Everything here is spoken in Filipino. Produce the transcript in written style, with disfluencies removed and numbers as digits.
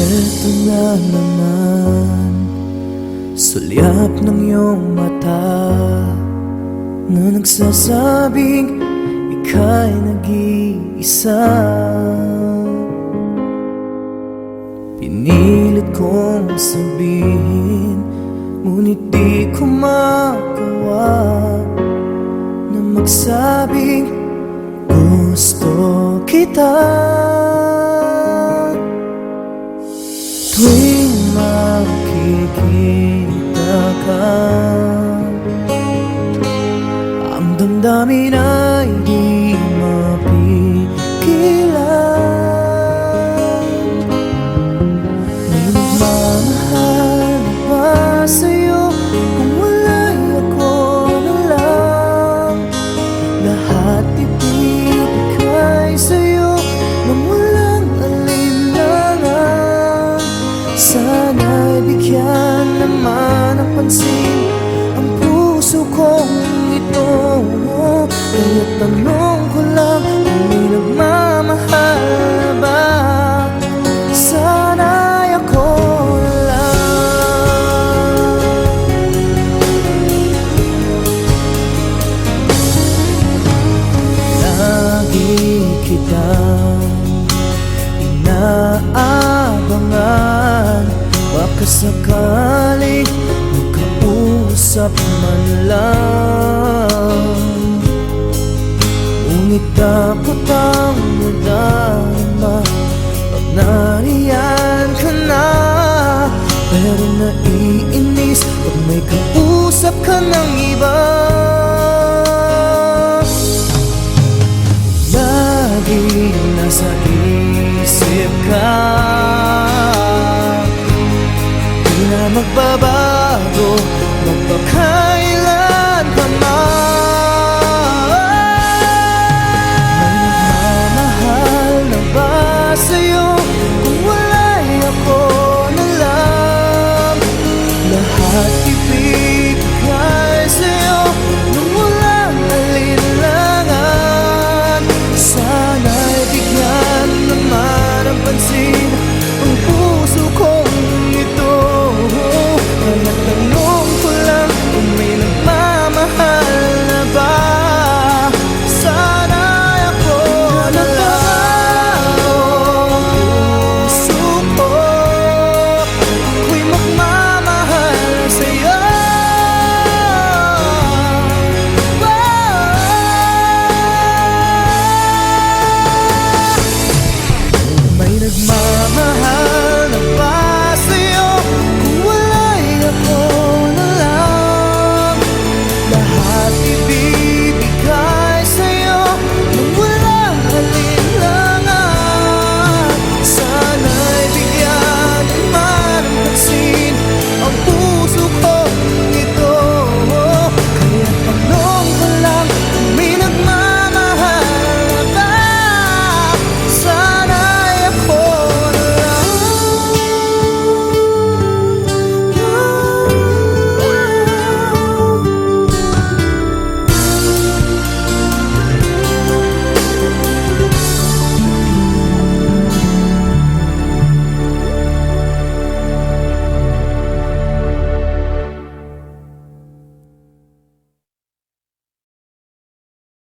Eto na naman, sulyap ng iyong mata na nagsasabing ika'y nag-iisa. Pinilit kong sabihin, ngunit di ko magawa na magsabing gusto kita. Tuwing makikita ka, ang damdamin ay di mapigilan. May nagmamahal na ba sa'yo kung wala'y ako na lang? Lahat ibibigay sa'yo nang walang alinlangan. Sana'y bigyan naman ng pansin ang puso kong ito. Kaya tanong ko lang kung may nagmamahal na ba? Sana'y ako lang. Lagi kitang inaabangan, baka sakaling magkausap man lang. Ngunit takot ang nadama pag nariyan ka na. Pero naiinis pag may kausap ka ng iba. Lagi nasa isip ka, di na magbabago magpakailan pa man. May nagmamahal na ba sa'yo kung wala'y ako na lang? Lahat ibigay sa'yo nung walang alinlangan. Sana'y bigyan naman ang pansin ang puso kong ito. Kaya tanong ko lang kung may nagmamahal na ba? Sana'y ako na lang. Puso ko, ako'y magmamahal sa'yo. May nagmamahal